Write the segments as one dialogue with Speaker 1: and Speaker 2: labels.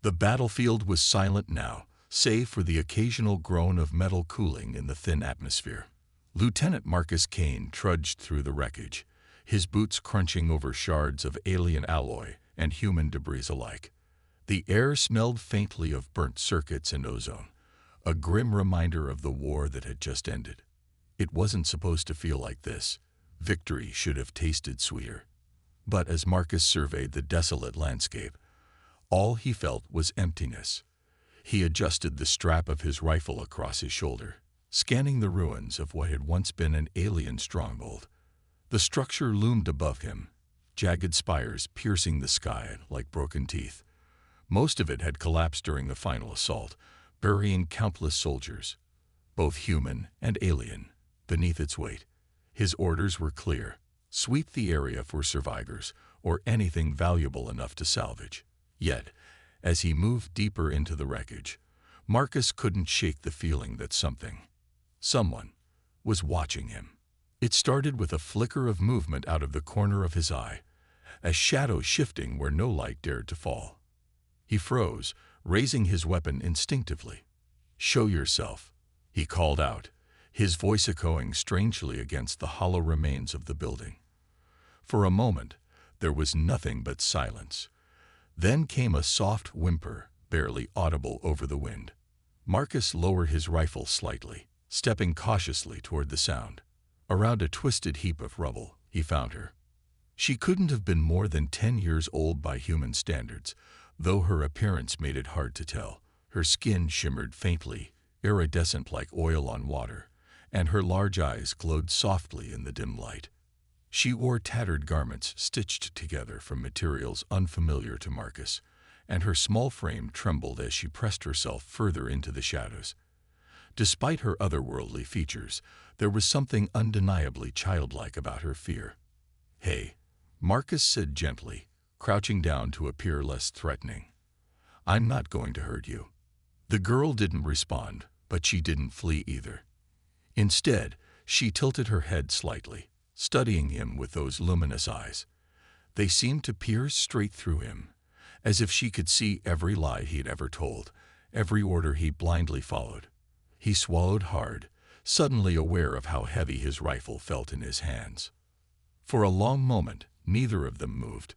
Speaker 1: The battlefield was silent now, save for the occasional groan of metal cooling in the thin atmosphere. Lieutenant Marcus Kane trudged through the wreckage, his boots crunching over shards of alien alloy and human debris alike. The air smelled faintly of burnt circuits and ozone, a grim reminder of the war that had just ended. It wasn't supposed to feel like this. Victory should have tasted sweeter. But as Marcus surveyed the desolate landscape, all he felt was emptiness. He adjusted the strap of his rifle across his shoulder, scanning the ruins of what had once been an alien stronghold. The structure loomed above him, jagged spires piercing the sky like broken teeth. Most of it had collapsed during the final assault, burying countless soldiers, both human and alien, beneath its weight. His orders were clear: sweep the area for survivors or anything valuable enough to salvage. Yet, as he moved deeper into the wreckage, Marcus couldn't shake the feeling that someone, was watching him. It started with a flicker of movement out of the corner of his eye, a shadow shifting where no light dared to fall. He froze, raising his weapon instinctively. "Show yourself," he called out, his voice echoing strangely against the hollow remains of the building. For a moment, there was nothing but silence. Then came a soft whimper, barely audible over the wind. Marcus lowered his rifle slightly, stepping cautiously toward the sound. Around a twisted heap of rubble, he found her. She couldn't have been more than 10 years old by human standards, though her appearance made it hard to tell. Her skin shimmered faintly, iridescent like oil on water, and her large eyes glowed softly in the dim light. She wore tattered garments stitched together from materials unfamiliar to Marcus, and her small frame trembled as she pressed herself further into the shadows. Despite her otherworldly features, there was something undeniably childlike about her fear. "Hey," Marcus said gently, crouching down to appear less threatening. "I'm not going to hurt you." The girl didn't respond, but she didn't flee either. Instead, she tilted her head slightly, studying him with those luminous eyes. They seemed to pierce straight through him, as if she could see every lie he'd ever told, every order he blindly followed. He swallowed hard, suddenly aware of how heavy his rifle felt in his hands. For a long moment, neither of them moved.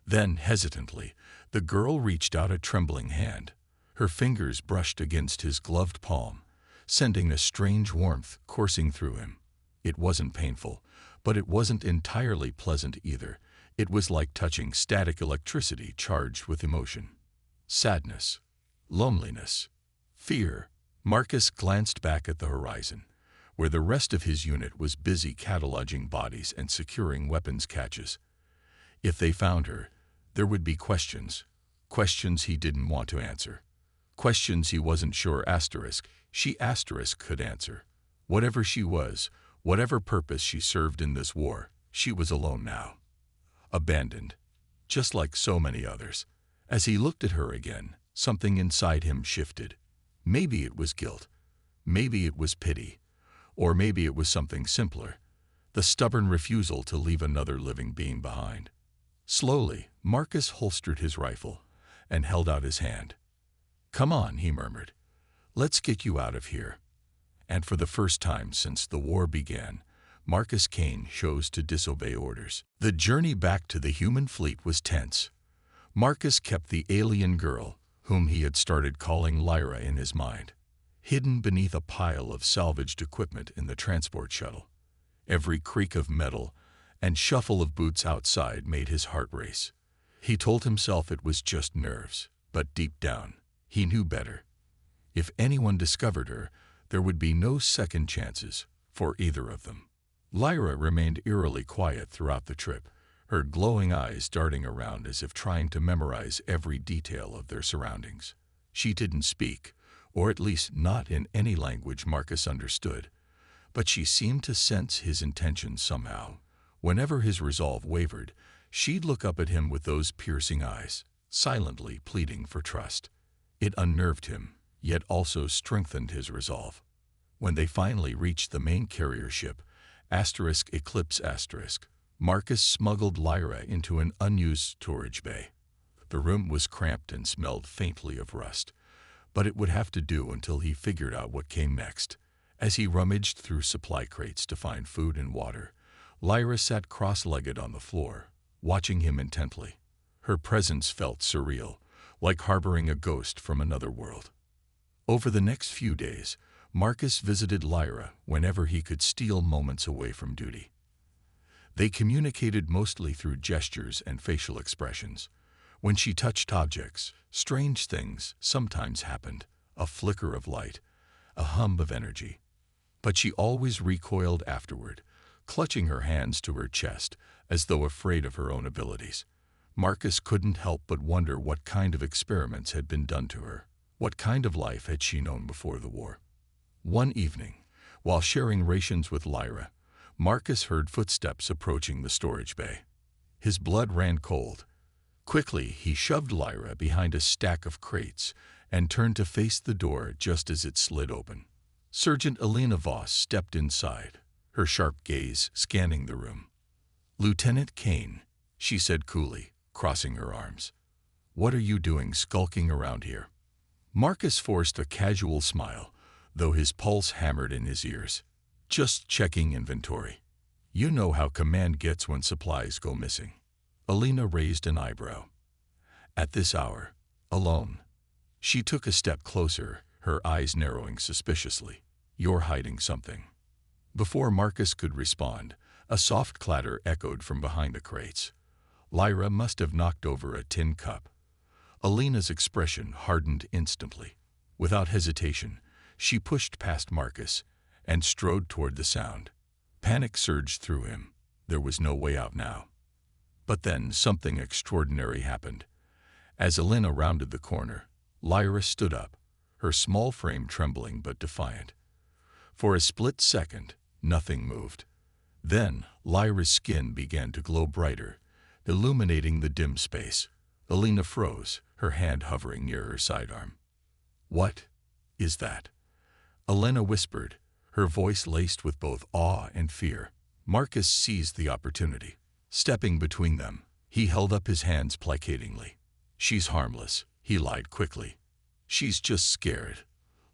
Speaker 1: Then, hesitantly, the girl reached out a trembling hand. Her fingers brushed against his gloved palm, sending a strange warmth coursing through him. It wasn't painful, but it wasn't entirely pleasant either. It was like touching static electricity charged with emotion. Sadness, loneliness, fear. Marcus glanced back at the horizon, where the rest of his unit was busy cataloging bodies and securing weapons caches. If they found her, there would be questions he didn't want to answer. Questions he wasn't sure she could answer. Whatever she was, whatever purpose she served in this war, she was alone now. Abandoned, just like so many others. As he looked at her again, something inside him shifted. Maybe it was guilt. Maybe it was pity. Or maybe it was something simpler, the stubborn refusal to leave another living being behind. Slowly, Marcus holstered his rifle and held out his hand. "Come on," he murmured. "Let's get you out of here." And for the first time since the war began, Marcus Kane chose to disobey orders. The journey back to the human fleet was tense. Marcus kept the alien girl, whom he had started calling Lyra, in his mind, hidden beneath a pile of salvaged equipment in the transport shuttle. Every creak of metal and shuffle of boots outside made his heart race. He told himself it was just nerves, but deep down, he knew better. If anyone discovered her, there would be no second chances for either of them. Lyra remained eerily quiet throughout the trip, her glowing eyes darting around as if trying to memorize every detail of their surroundings. She didn't speak, or at least not in any language Marcus understood, but she seemed to sense his intentions somehow. Whenever his resolve wavered, she'd look up at him with those piercing eyes, silently pleading for trust. It unnerved him, yet also strengthened his resolve. When they finally reached the main carrier ship, *Eclipse*, Marcus smuggled Lyra into an unused storage bay. The room was cramped and smelled faintly of rust, but it would have to do until he figured out what came next. As he rummaged through supply crates to find food and water, Lyra sat cross-legged on the floor, watching him intently. Her presence felt surreal, like harboring a ghost from another world. Over the next few days, Marcus visited Lyra whenever he could steal moments away from duty. They communicated mostly through gestures and facial expressions. When she touched objects, strange things sometimes happened, a flicker of light, a hum of energy. But she always recoiled afterward, clutching her hands to her chest as though afraid of her own abilities. Marcus couldn't help but wonder what kind of experiments had been done to her. What kind of life had she known before the war? One evening, while sharing rations with Lyra, Marcus heard footsteps approaching the storage bay. His blood ran cold. Quickly, he shoved Lyra behind a stack of crates and turned to face the door just as it slid open. Sergeant Elena Voss stepped inside, her sharp gaze scanning the room. "Lieutenant Kane," she said coolly, crossing her arms. "What are you doing skulking around here?" Marcus forced a casual smile, though his pulse hammered in his ears. "Just checking inventory. You know how command gets when supplies go missing." Elena raised an eyebrow. "At this hour, alone?" She took a step closer, her eyes narrowing suspiciously. "You're hiding something." Before Marcus could respond, a soft clatter echoed from behind the crates. Lyra must have knocked over a tin cup. Elena's expression hardened instantly. Without hesitation, she pushed past Marcus and strode toward the sound. Panic surged through him. There was no way out now. But then something extraordinary happened. As Elena rounded the corner, Lyra stood up, her small frame trembling but defiant. For a split second, nothing moved. Then, Lyra's skin began to glow brighter, illuminating the dim space. Elena froze, her hand hovering near her sidearm. "What is that?" Elena whispered, her voice laced with both awe and fear. Marcus seized the opportunity. Stepping between them, he held up his hands placatingly. "She's harmless," he lied quickly. "She's just scared.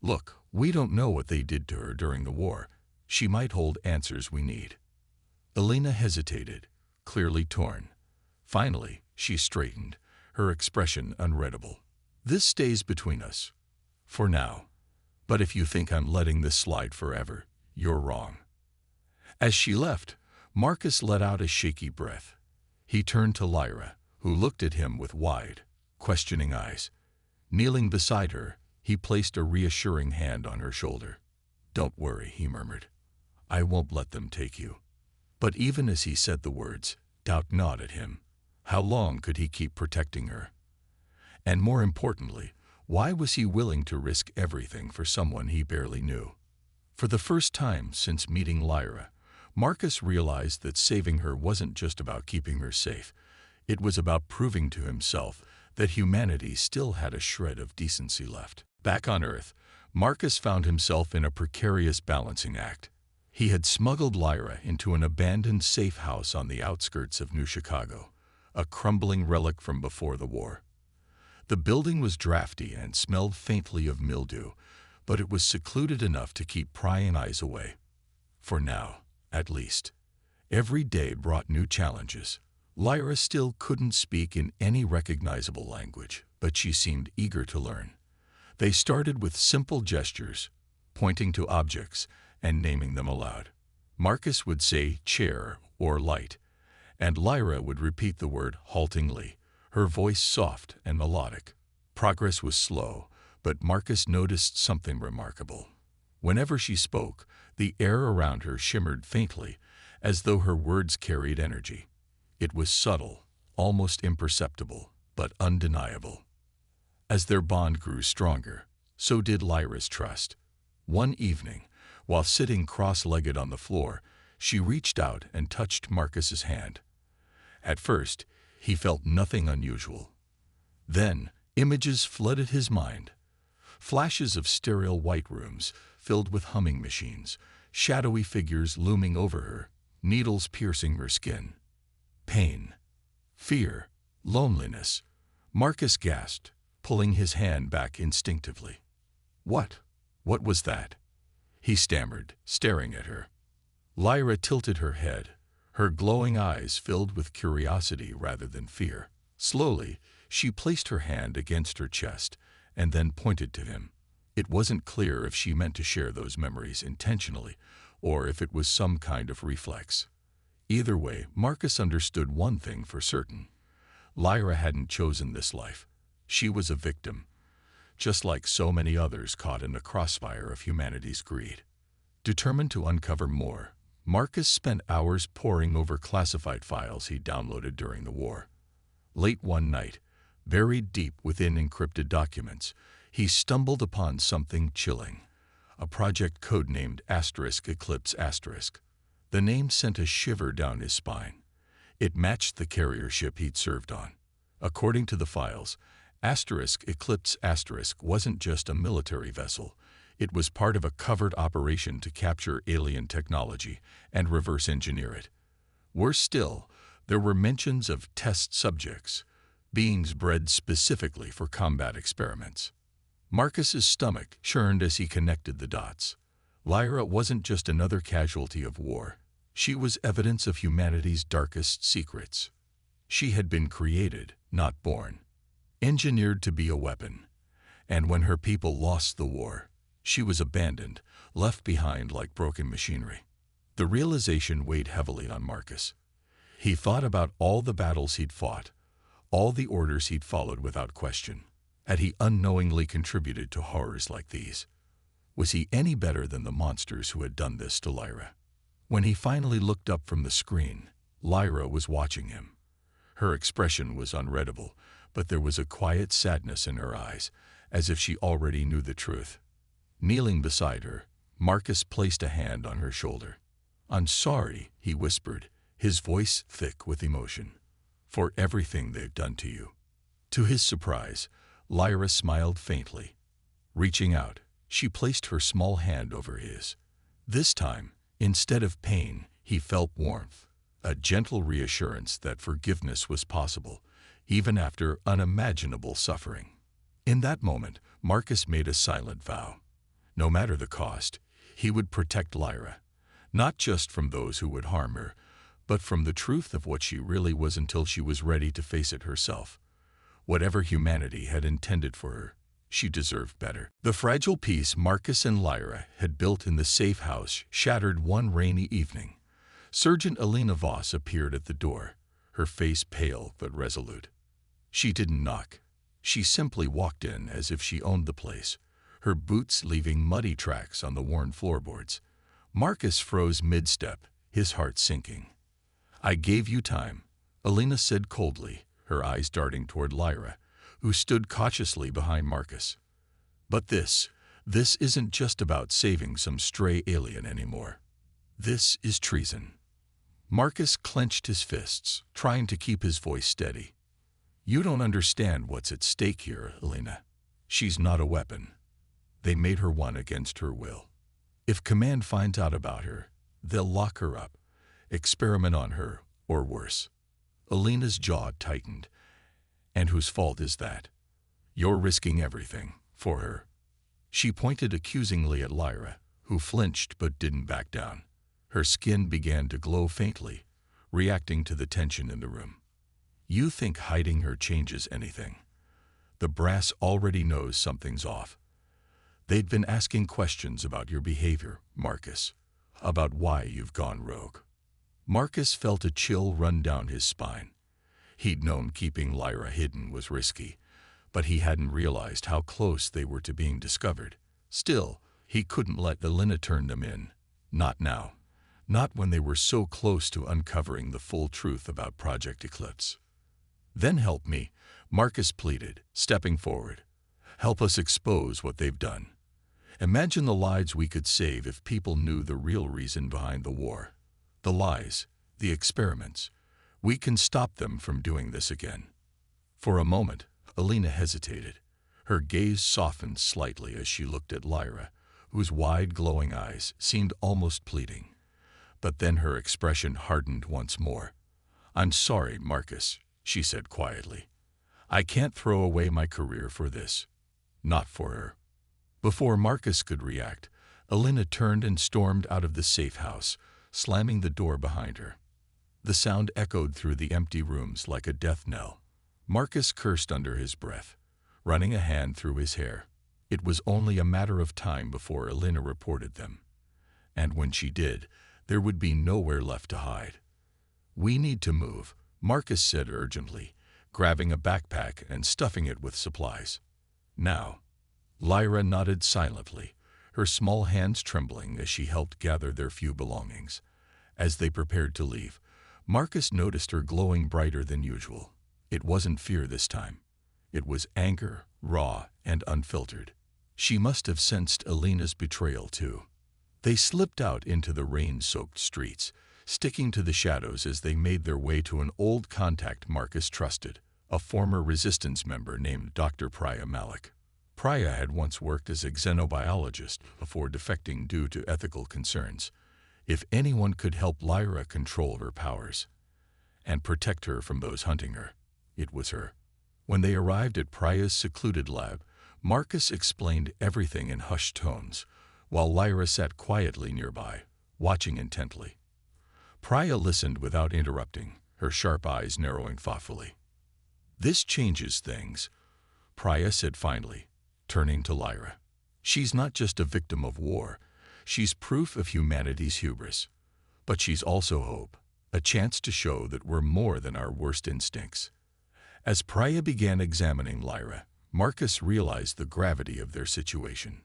Speaker 1: Look, we don't know what they did to her during the war. She might hold answers we need." Elena hesitated, clearly torn. Finally, she straightened, her expression unreadable. "This stays between us. For now. But if you think I'm letting this slide forever, you're wrong." As she left, Marcus let out a shaky breath. He turned to Lyra, who looked at him with wide, questioning eyes. Kneeling beside her, he placed a reassuring hand on her shoulder. "Don't worry," he murmured. "I won't let them take you." But even as he said the words, doubt gnawed at him. How long could he keep protecting her? And more importantly, why was he willing to risk everything for someone he barely knew? For the first time since meeting Lyra, Marcus realized that saving her wasn't just about keeping her safe. It was about proving to himself that humanity still had a shred of decency left. Back on Earth, Marcus found himself in a precarious balancing act. He had smuggled Lyra into an abandoned safe house on the outskirts of New Chicago, a crumbling relic from before the war. The building was drafty and smelled faintly of mildew, but it was secluded enough to keep prying eyes away. For now, at least. Every day brought new challenges. Lyra still couldn't speak in any recognizable language, but she seemed eager to learn. They started with simple gestures, pointing to objects and naming them aloud. Marcus would say chair or light, and Lyra would repeat the word haltingly, her voice soft and melodic. Progress was slow, but Marcus noticed something remarkable. Whenever she spoke, the air around her shimmered faintly, as though her words carried energy. It was subtle, almost imperceptible, but undeniable. As their bond grew stronger, so did Lyra's trust. One evening, while sitting cross-legged on the floor, she reached out and touched Marcus's hand. At first, he felt nothing unusual. Then, images flooded his mind. Flashes of sterile white rooms filled with humming machines, shadowy figures looming over her, needles piercing her skin. Pain, fear, loneliness. Marcus gasped, pulling his hand back instinctively. What? What was that? He stammered, staring at her. Lyra tilted her head, her glowing eyes filled with curiosity rather than fear. Slowly, she placed her hand against her chest and then pointed to him. It wasn't clear if she meant to share those memories intentionally or if it was some kind of reflex. Either way, Marcus understood one thing for certain. Lyra hadn't chosen this life. She was a victim, just like so many others caught in the crossfire of humanity's greed. Determined to uncover more, Marcus spent hours poring over classified files he downloaded during the war. Late one night, buried deep within encrypted documents, he stumbled upon something chilling. A project codenamed *Eclipse*. The name sent a shiver down his spine. It matched the carrier ship he'd served on. According to the files, *Eclipse* wasn't just a military vessel. It was part of a covert operation to capture alien technology and reverse engineer it. Worse still, there were mentions of test subjects, beings bred specifically for combat experiments. Marcus's stomach churned as he connected the dots. Lyra wasn't just another casualty of war. She was evidence of humanity's darkest secrets. She had been created, not born, engineered to be a weapon. And when her people lost the war, she was abandoned, left behind like broken machinery. The realization weighed heavily on Marcus. He thought about all the battles he'd fought, all the orders he'd followed without question. Had he unknowingly contributed to horrors like these? Was he any better than the monsters who had done this to Lyra? When he finally looked up from the screen, Lyra was watching him. Her expression was unreadable, but there was a quiet sadness in her eyes, as if she already knew the truth. Kneeling beside her, Marcus placed a hand on her shoulder. "I'm sorry," he whispered, his voice thick with emotion, "for everything they've done to you." To his surprise, Lyra smiled faintly. Reaching out, she placed her small hand over his. This time, instead of pain, he felt warmth, a gentle reassurance that forgiveness was possible, even after unimaginable suffering. In that moment, Marcus made a silent vow. No matter the cost, he would protect Lyra, not just from those who would harm her, but from the truth of what she really was until she was ready to face it herself. Whatever humanity had intended for her, she deserved better. The fragile peace Marcus and Lyra had built in the safe house shattered one rainy evening. Sergeant Alina Voss appeared at the door, her face pale but resolute. She didn't knock. She simply walked in as if she owned the place, her boots leaving muddy tracks on the worn floorboards. Marcus froze mid-step, his heart sinking. "I gave you time," Alina said coldly, her eyes darting toward Lyra, who stood cautiously behind Marcus. "But this isn't just about saving some stray alien anymore. This is treason." Marcus clenched his fists, trying to keep his voice steady. "You don't understand what's at stake here, Alina. She's not a weapon. They made her one against her will. If Command finds out about her, they'll lock her up, experiment on her, or worse." Alina's jaw tightened. "And whose fault is that? You're risking everything for her." She pointed accusingly at Lyra, who flinched but didn't back down. Her skin began to glow faintly, reacting to the tension in the room. "You think hiding her changes anything? The brass already knows something's off. They'd been asking questions about your behavior, Marcus, about why you've gone rogue." Marcus felt a chill run down his spine. He'd known keeping Lyra hidden was risky, but he hadn't realized how close they were to being discovered. Still, he couldn't let Alina turn them in. Not now. Not when they were so close to uncovering the full truth about Project Eclipse. "Then help me," Marcus pleaded, stepping forward. "Help us expose what they've done. Imagine the lives we could save if people knew the real reason behind the war. The lies, the experiments. We can stop them from doing this again." For a moment, Alina hesitated. Her gaze softened slightly as she looked at Lyra, whose wide, glowing eyes seemed almost pleading. But then her expression hardened once more. "I'm sorry, Marcus," she said quietly. I can't throw away my career for this. Not for her. Before Marcus could react, Elena turned and stormed out of the safe house, slamming the door behind her. The sound echoed through the empty rooms like a death knell. Marcus cursed under his breath, running a hand through his hair. It was only a matter of time before Elena reported them. And when she did, there would be nowhere left to hide. "We need to move," Marcus said urgently, grabbing a backpack and stuffing it with supplies. "Now." Lyra nodded silently, her small hands trembling as she helped gather their few belongings. As they prepared to leave, Marcus noticed her glowing brighter than usual. It wasn't fear this time. It was anger, raw and unfiltered. She must have sensed Elena's betrayal too. They slipped out into the rain-soaked streets, sticking to the shadows as they made their way to an old contact Marcus trusted, a former resistance member named Dr. Priya Malik. Priya had once worked as a xenobiologist before defecting due to ethical concerns. If anyone could help Lyra control her powers and protect her from those hunting her, it was her. When they arrived at Priya's secluded lab, Marcus explained everything in hushed tones, while Lyra sat quietly nearby, watching intently. Priya listened without interrupting, her sharp eyes narrowing thoughtfully. "This changes things," Priya said finally, turning to Lyra. "She's not just a victim of war. She's proof of humanity's hubris. But she's also hope, a chance to show that we're more than our worst instincts." As Priya began examining Lyra, Marcus realized the gravity of their situation.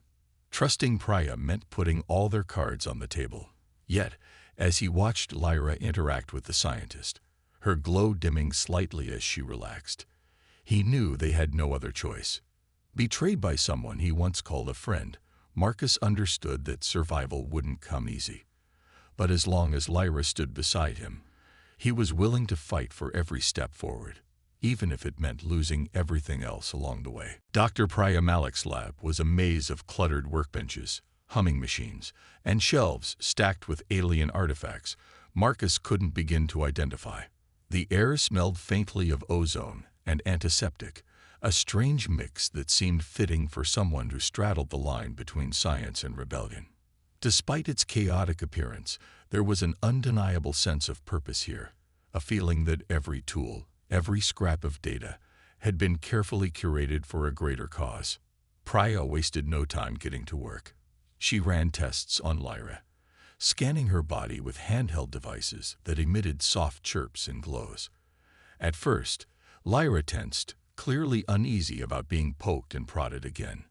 Speaker 1: Trusting Priya meant putting all their cards on the table. Yet, as he watched Lyra interact with the scientist, her glow dimming slightly as she relaxed, he knew they had no other choice. Betrayed by someone he once called a friend, Marcus understood that survival wouldn't come easy. But as long as Lyra stood beside him, he was willing to fight for every step forward, even if it meant losing everything else along the way. Dr. Priya Malik's lab was a maze of cluttered workbenches, humming machines, and shelves stacked with alien artifacts Marcus couldn't begin to identify. The air smelled faintly of ozone and antiseptic, a strange mix that seemed fitting for someone who straddled the line between science and rebellion. Despite its chaotic appearance, there was an undeniable sense of purpose here, a feeling that every tool, every scrap of data, had been carefully curated for a greater cause. Priya wasted no time getting to work. She ran tests on Lyra, scanning her body with handheld devices that emitted soft chirps and glows. At first, Lyra tensed, clearly uneasy about being poked and prodded again.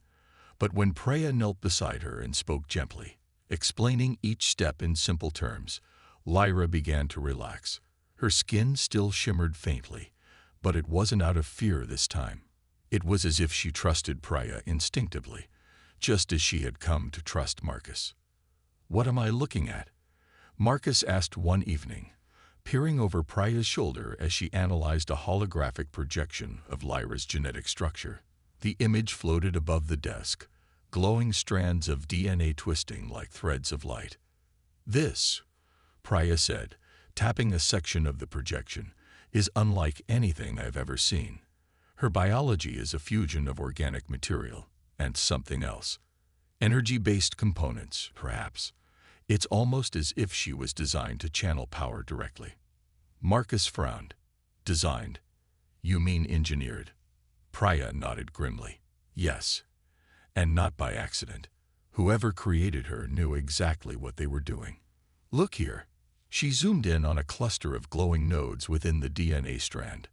Speaker 1: But when Priya knelt beside her and spoke gently, explaining each step in simple terms, Lyra began to relax. Her skin still shimmered faintly, but it wasn't out of fear this time. It was as if she trusted Priya instinctively, just as she had come to trust Marcus. "What am I looking at?" Marcus asked one evening, peering over Priya's shoulder as she analyzed a holographic projection of Lyra's genetic structure. The image floated above the desk, glowing strands of DNA twisting like threads of light. "This," Priya said, tapping a section of the projection, "is unlike anything I've ever seen. Her biology is a fusion of organic material and something else. Energy-based components, perhaps. It's almost as if she was designed to channel power directly." Marcus frowned. "Designed? You mean engineered?" Priya nodded grimly. "Yes. And not by accident. Whoever created her knew exactly what they were doing. Look here." She zoomed in on a cluster of glowing nodes within the DNA strand.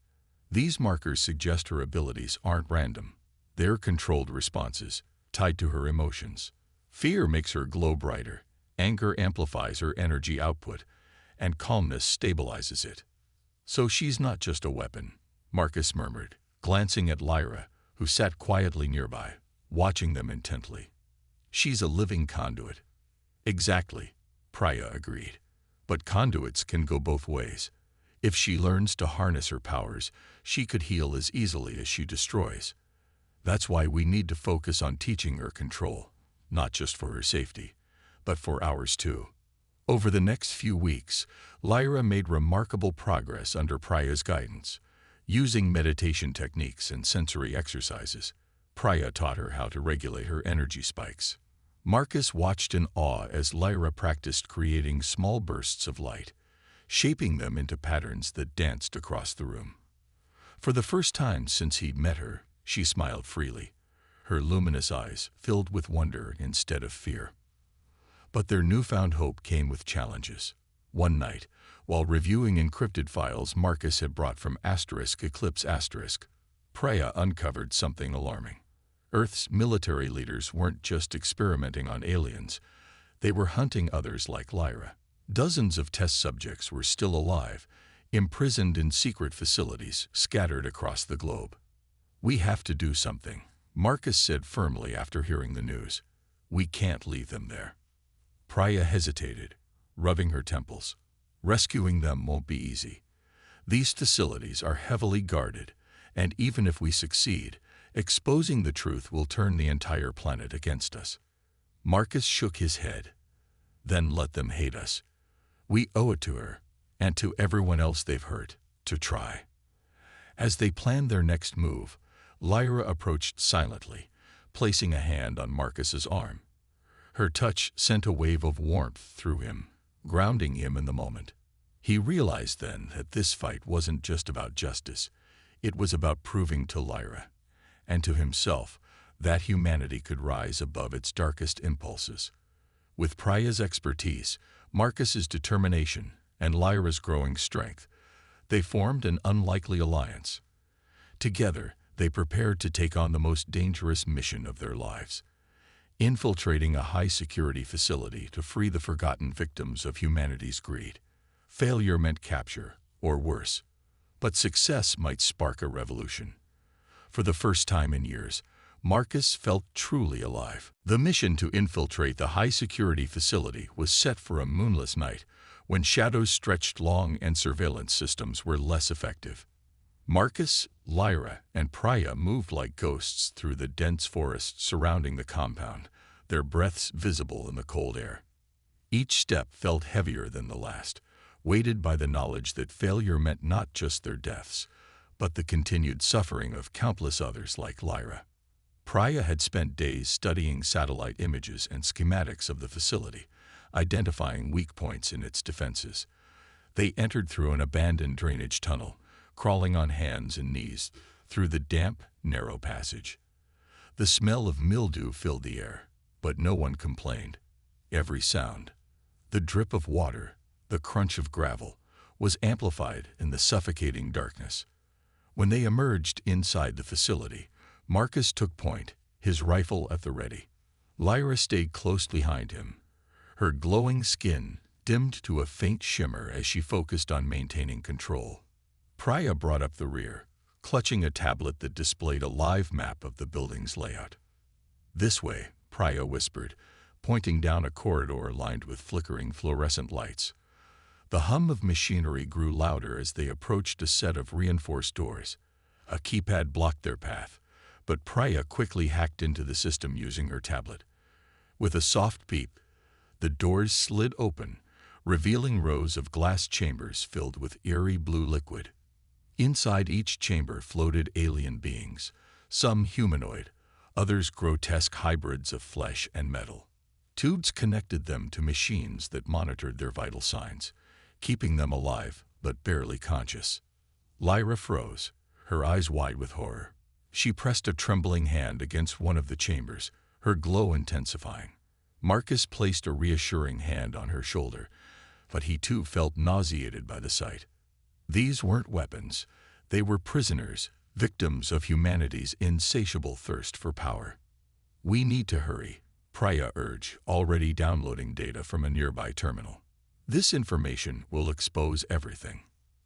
Speaker 1: "These markers suggest her abilities aren't random. They're controlled responses, tied to her emotions. Fear makes her glow brighter, anger amplifies her energy output, and calmness stabilizes it. So she's not just a weapon," Marcus murmured, glancing at Lyra, who sat quietly nearby, watching them intently. "She's a living conduit." "Exactly," Priya agreed. "But conduits can go both ways. If she learns to harness her powers, she could heal as easily as she destroys. That's why we need to focus on teaching her control, not just for her safety, but for ours too." Over the next few weeks, Lyra made remarkable progress under Priya's guidance. Using meditation techniques and sensory exercises, Priya taught her how to regulate her energy spikes. Marcus watched in awe as Lyra practiced creating small bursts of light, shaping them into patterns that danced across the room. For the first time since he'd met her, she smiled freely, her luminous eyes filled with wonder instead of fear. But their newfound hope came with challenges. One night, while reviewing encrypted files Marcus had brought from *Eclipse*, Priya uncovered something alarming. Earth's military leaders weren't just experimenting on aliens, they were hunting others like Lyra. Dozens of test subjects were still alive, imprisoned in secret facilities scattered across the globe. "We have to do something," Marcus said firmly after hearing the news. "We can't leave them there." Priya hesitated, rubbing her temples. "Rescuing them won't be easy. These facilities are heavily guarded, and even if we succeed, exposing the truth will turn the entire planet against us." Marcus shook his head. "Then let them hate us. We owe it to her, and to everyone else they've hurt, to try." As they planned their next move, Lyra approached silently, placing a hand on Marcus's arm. Her touch sent a wave of warmth through him, grounding him in the moment. He realized then that this fight wasn't just about justice. It was about proving to Lyra, and to himself, that humanity could rise above its darkest impulses. With Priya's expertise, Marcus's determination, and Lyra's growing strength, they formed an unlikely alliance. Together, they prepared to take on the most dangerous mission of their lives, infiltrating a high-security facility to free the forgotten victims of humanity's greed. Failure meant capture, or worse, but success might spark a revolution. For the first time in years, Marcus felt truly alive. The mission to infiltrate the high-security facility was set for a moonless night, when shadows stretched long and surveillance systems were less effective. Marcus, Lyra, and Priya moved like ghosts through the dense forest surrounding the compound, their breaths visible in the cold air. Each step felt heavier than the last, weighted by the knowledge that failure meant not just their deaths, but the continued suffering of countless others like Lyra. Priya had spent days studying satellite images and schematics of the facility, identifying weak points in its defenses. They entered through an abandoned drainage tunnel, crawling on hands and knees through the damp, narrow passage. The smell of mildew filled the air, but no one complained. Every sound, the drip of water, the crunch of gravel, was amplified in the suffocating darkness. When they emerged inside the facility, Marcus took point, his rifle at the ready. Lyra stayed close behind him, her glowing skin dimmed to a faint shimmer as she focused on maintaining control. Priya brought up the rear, clutching a tablet that displayed a live map of the building's layout. "This way," Priya whispered, pointing down a corridor lined with flickering fluorescent lights. The hum of machinery grew louder as they approached a set of reinforced doors. A keypad blocked their path, but Priya quickly hacked into the system using her tablet. With a soft beep, the doors slid open, revealing rows of glass chambers filled with eerie blue liquid. Inside each chamber floated alien beings, some humanoid, others grotesque hybrids of flesh and metal. Tubes connected them to machines that monitored their vital signs, keeping them alive but barely conscious. Lyra froze, her eyes wide with horror. She pressed a trembling hand against one of the chambers, her glow intensifying. Marcus placed a reassuring hand on her shoulder, but he too felt nauseated by the sight. These weren't weapons, they were prisoners, victims of humanity's insatiable thirst for power. "We need to hurry," Priya urged, already downloading data from a nearby terminal. "This information will expose everything."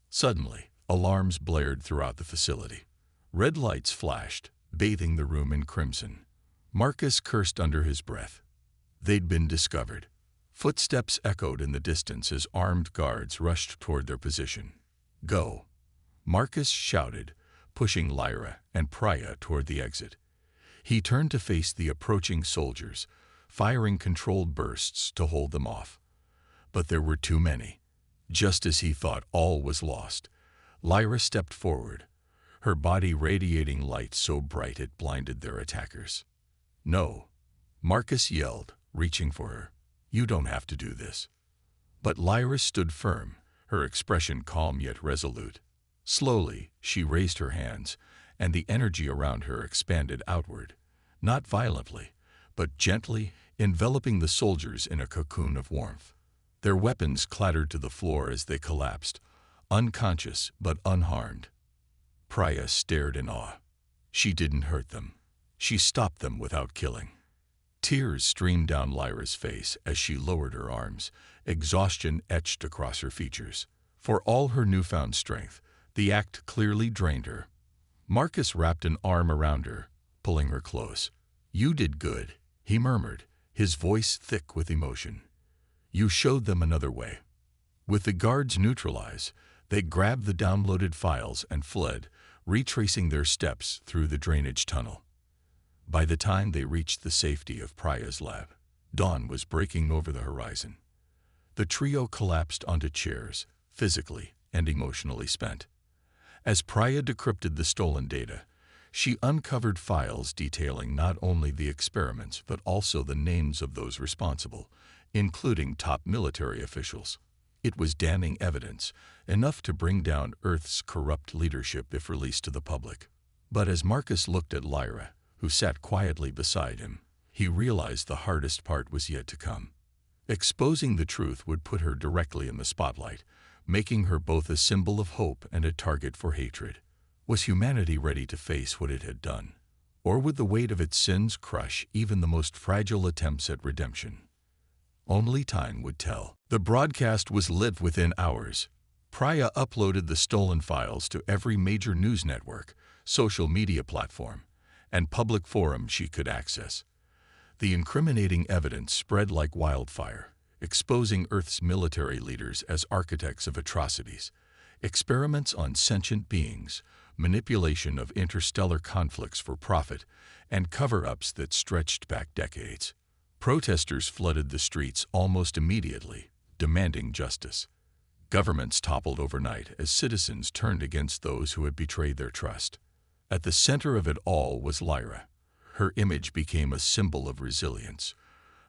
Speaker 1: Suddenly, alarms blared throughout the facility. Red lights flashed, bathing the room in crimson. Marcus cursed under his breath. They'd been discovered. Footsteps echoed in the distance as armed guards rushed toward their position. "Go," Marcus shouted, pushing Lyra and Priya toward the exit. He turned to face the approaching soldiers, firing controlled bursts to hold them off. But there were too many. Just as he thought all was lost, Lyra stepped forward, her body radiating light so bright it blinded their attackers. "No," Marcus yelled, reaching for her. "You don't have to do this." But Lyra stood firm, her expression calm yet resolute. Slowly, she raised her hands, and the energy around her expanded outward, not violently, but gently, enveloping the soldiers in a cocoon of warmth. Their weapons clattered to the floor as they collapsed, unconscious but unharmed. Priya stared in awe. She didn't hurt them. She stopped them without killing. Tears streamed down Lyra's face as she lowered her arms, exhaustion etched across her features. For all her newfound strength, the act clearly drained her. Marcus wrapped an arm around her, pulling her close. "You did good," he murmured, his voice thick with emotion. "You showed them another way." With the guards neutralized, they grabbed the downloaded files and fled, retracing their steps through the drainage tunnel. By the time they reached the safety of Priya's lab, dawn was breaking over the horizon. The trio collapsed onto chairs, physically and emotionally spent. As Priya decrypted the stolen data, she uncovered files detailing not only the experiments but also the names of those responsible, including top military officials. It was damning evidence, enough to bring down Earth's corrupt leadership if released to the public. But as Marcus looked at Lyra, who sat quietly beside him, he realized the hardest part was yet to come. Exposing the truth would put her directly in the spotlight, making her both a symbol of hope and a target for hatred. Was humanity ready to face what it had done? Or would the weight of its sins crush even the most fragile attempts at redemption? Only time would tell. The broadcast was lit within hours. Priya uploaded the stolen files to every major news network, social media platform, and public forum she could access. The incriminating evidence spread like wildfire, exposing Earth's military leaders as architects of atrocities, experiments on sentient beings, manipulation of interstellar conflicts for profit, and cover-ups that stretched back decades. Protesters flooded the streets almost immediately, demanding justice. Governments toppled overnight as citizens turned against those who had betrayed their trust. At the center of it all was Lyra. Her image became a symbol of resilience,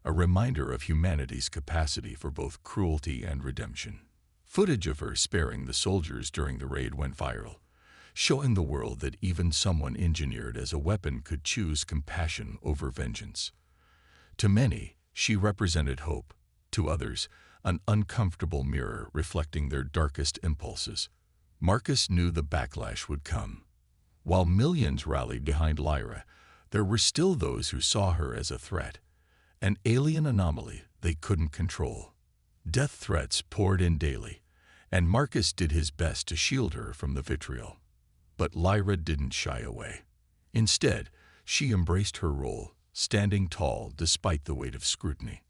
Speaker 1: a reminder of humanity's capacity for both cruelty and redemption. Footage of her sparing the soldiers during the raid went viral, showing the world that even someone engineered as a weapon could choose compassion over vengeance. To many, she represented hope. To others, an uncomfortable mirror reflecting their darkest impulses. Marcus knew the backlash would come. While millions rallied behind Lyra, there were still those who saw her as a threat, an alien anomaly they couldn't control. Death threats poured in daily, and Marcus did his best to shield her from the vitriol. But Lyra didn't shy away. Instead, she embraced her role, standing tall despite the weight of scrutiny.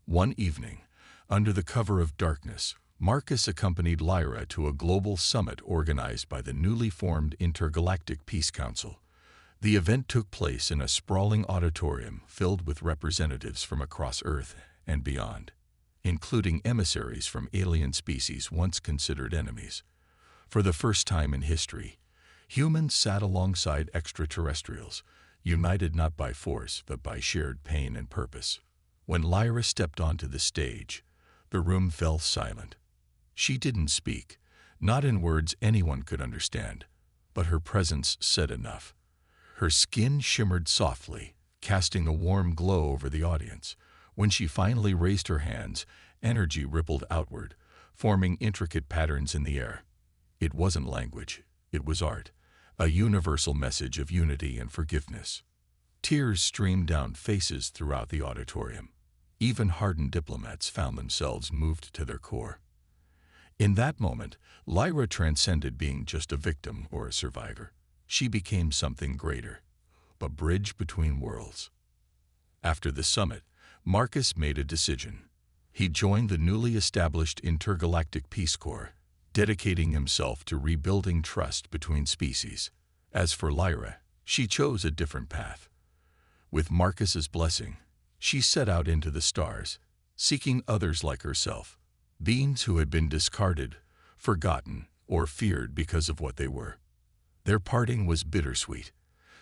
Speaker 1: One evening, under the cover of darkness, Marcus accompanied Lyra to a global summit organized by the newly formed Intergalactic Peace Council. The event took place in a sprawling auditorium filled with representatives from across Earth and beyond, including emissaries from alien species once considered enemies. For the first time in history, humans sat alongside extraterrestrials, united not by force but by shared pain and purpose. When Lyra stepped onto the stage, the room fell silent. She didn't speak, not in words anyone could understand, but her presence said enough. Her skin shimmered softly, casting a warm glow over the audience. When she finally raised her hands, energy rippled outward, forming intricate patterns in the air. It wasn't language, it was art, a universal message of unity and forgiveness. Tears streamed down faces throughout the auditorium. Even hardened diplomats found themselves moved to their core. In that moment, Lyra transcended being just a victim or a survivor. She became something greater, a bridge between worlds. After the summit, Marcus made a decision. He joined the newly established Intergalactic Peace Corps, dedicating himself to rebuilding trust between species. As for Lyra, she chose a different path. With Marcus's blessing, she set out into the stars, seeking others like herself, beings who had been discarded, forgotten, or feared because of what they were. Their parting was bittersweet.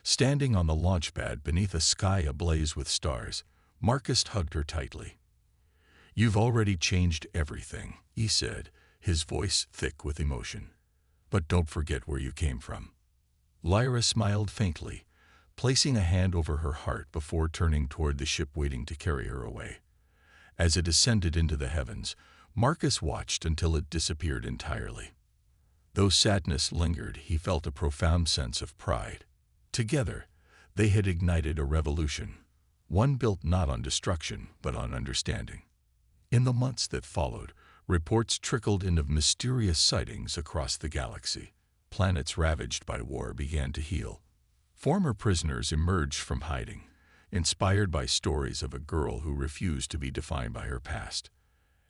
Speaker 1: Standing on the launch pad beneath a sky ablaze with stars, Marcus hugged her tightly. "You've already changed everything," he said, his voice thick with emotion. "But don't forget where you came from." Lyra smiled faintly, placing a hand over her heart before turning toward the ship waiting to carry her away. As it ascended into the heavens, Marcus watched until it disappeared entirely. Though sadness lingered, he felt a profound sense of pride. Together, they had ignited a revolution, one built not on destruction, but on understanding. In the months that followed, reports trickled in of mysterious sightings across the galaxy. Planets ravaged by war began to heal. Former prisoners emerged from hiding, inspired by stories of a girl who refused to be defined by her past.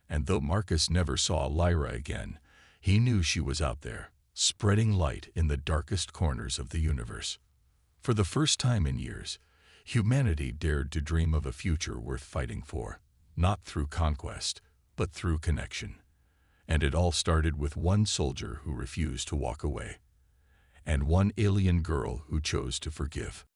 Speaker 1: And though Marcus never saw Lyra again, he knew she was out there, spreading light in the darkest corners of the universe. For the first time in years, humanity dared to dream of a future worth fighting for, not through conquest, but through connection. And it all started with one soldier who refused to walk away, and one alien girl who chose to forgive.